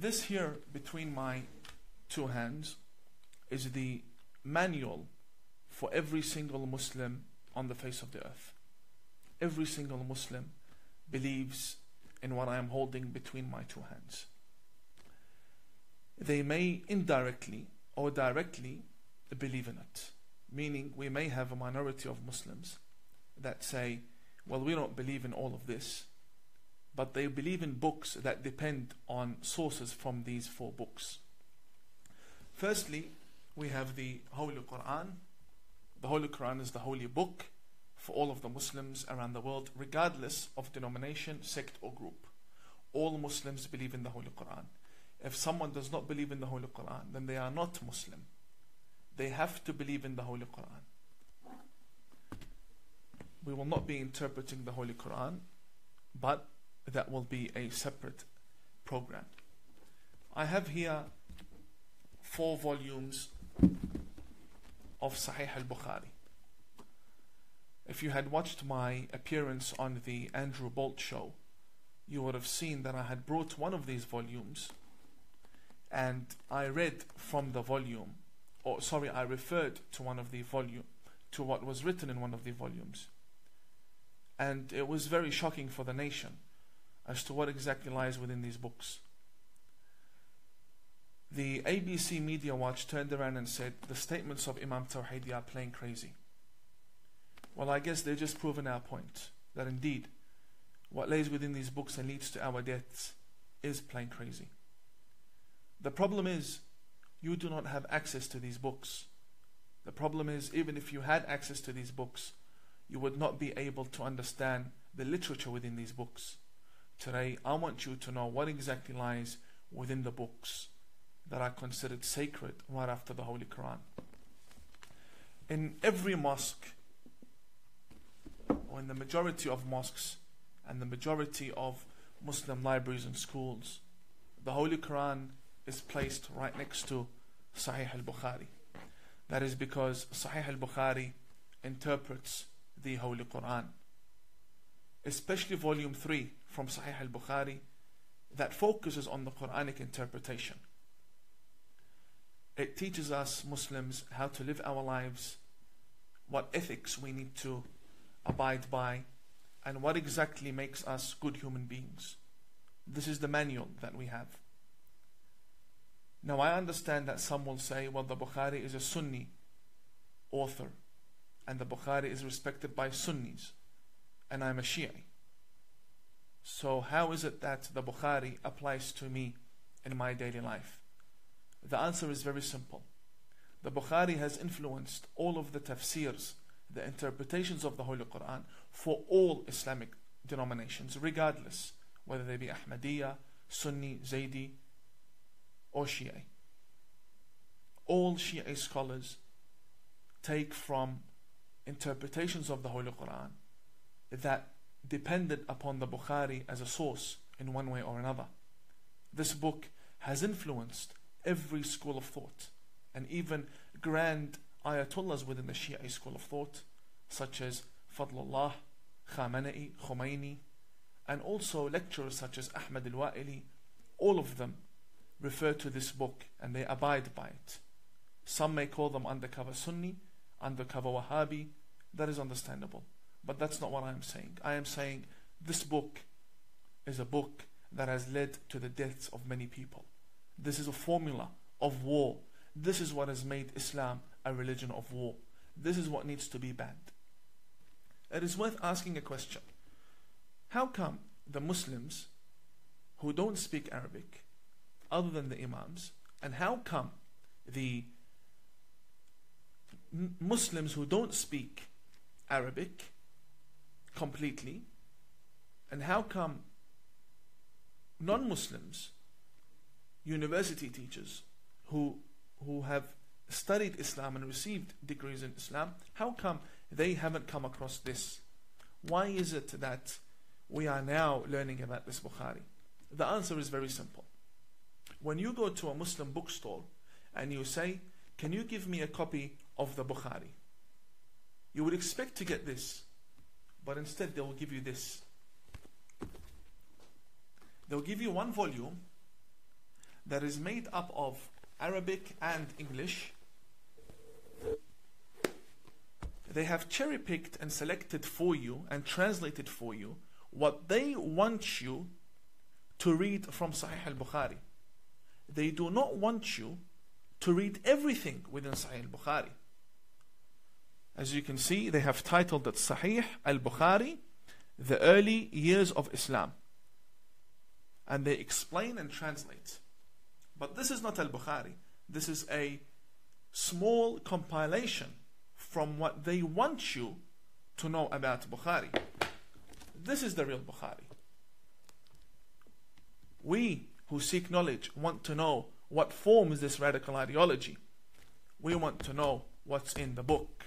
This here between my two hands is the manual for every single Muslim on the face of the earth. Every single Muslim believes in what I am holding between my two hands. They may indirectly or directly believe in it. Meaning we may have a minority of Muslims that say, well, we don't believe in all of this, but they believe in books that depend on sources from these 4 books. Firstly, we have the Holy Quran. The Holy Quran is the holy book for all of the Muslims around the world, regardless of denomination, sect or group. All Muslims believe in the Holy Quran. If someone does not believe in the Holy Quran, then they are not Muslim. They have to believe in the Holy Quran. We will not be interpreting the Holy Quran, but that will be a separate program. I have here 4 volumes of Sahih al-Bukhari. If you had watched my appearance on the Andrew Bolt show, you would have seen that I had brought one of these volumes and I read from the volume, I referred to one of the volume, to what was written in one of the volumes. And it was very shocking for the nation as to what exactly lies within these books. The ABC Media Watch turned around and said, the statements of Imam Tawhidi are plain crazy. Well, I guess they're just proving our point, that indeed, what lays within these books and leads to our deaths is plain crazy. The problem is, you do not have access to these books. The problem is, even if you had access to these books, you would not be able to understand the literature within these books. Today, I want you to know what exactly lies within the books that are considered sacred right after the Holy Quran. In every mosque, or in the majority of mosques and the majority of Muslim libraries and schools, the Holy Quran is placed right next to Sahih al-Bukhari. That is because Sahih al-Bukhari interprets the Holy Quran, especially volume 3 from Sahih al-Bukhari, that focuses on the Quranic interpretation. It teaches us Muslims how to live our lives, what ethics we need to abide by, and what exactly makes us good human beings. This is the manual that we have. Now I understand that some will say, well, the Bukhari is a Sunni author and the Bukhari is respected by Sunnis and I'm a Shi'i. So how is it that the Bukhari applies to me in my daily life? The answer is very simple. The Bukhari has influenced all of the tafsirs, the interpretations of the Holy Quran for all Islamic denominations, regardless whether they be Ahmadiyya, Sunni, Zaydi or Shi'i. All Shi'i scholars take from interpretations of the Holy Quran that depended upon the Bukhari as a source in one way or another. This book has influenced every school of thought, and even grand ayatollahs within the Shi'i school of thought, such as Fadlullah, Khamenei, Khomeini, and also lecturers such as Ahmad al-Wa'ili. All of them refer to this book and they abide by it. Some may call them undercover Sunni, undercover Wahhabi. That is understandable, but that's not what I am saying. I am saying this book is a book that has led to the deaths of many people. This is a formula of war. This is what has made Islam a religion of war. This is what needs to be banned. It is worth asking a question. How come the Muslims who don't speak Arabic, other than the Imams, and how come the Muslims who don't speak Arabic completely, and how come non-Muslims, university teachers who have studied Islam and received degrees in Islam, how come they haven't come across this? Why is it that we are now learning about this Bukhari? The answer is very simple. When you go to a Muslim bookstore and you say, can you give me a copy of the Bukhari? You would expect to get this, but instead they will give you this. They'll give you one volume that is made up of Arabic and English. They have cherry-picked and selected for you and translated for you what they want you to read from Sahih al-Bukhari. They do not want you to read everything within Sahih al-Bukhari. As you can see, they have titled it Sahih al-Bukhari, the early years of Islam. And they explain and translate. But this is not al-Bukhari. This is a small compilation from what they want you to know about Bukhari. This is the real Bukhari. We who seek knowledge want to know what forms this radical ideology. We want to know what's in the book.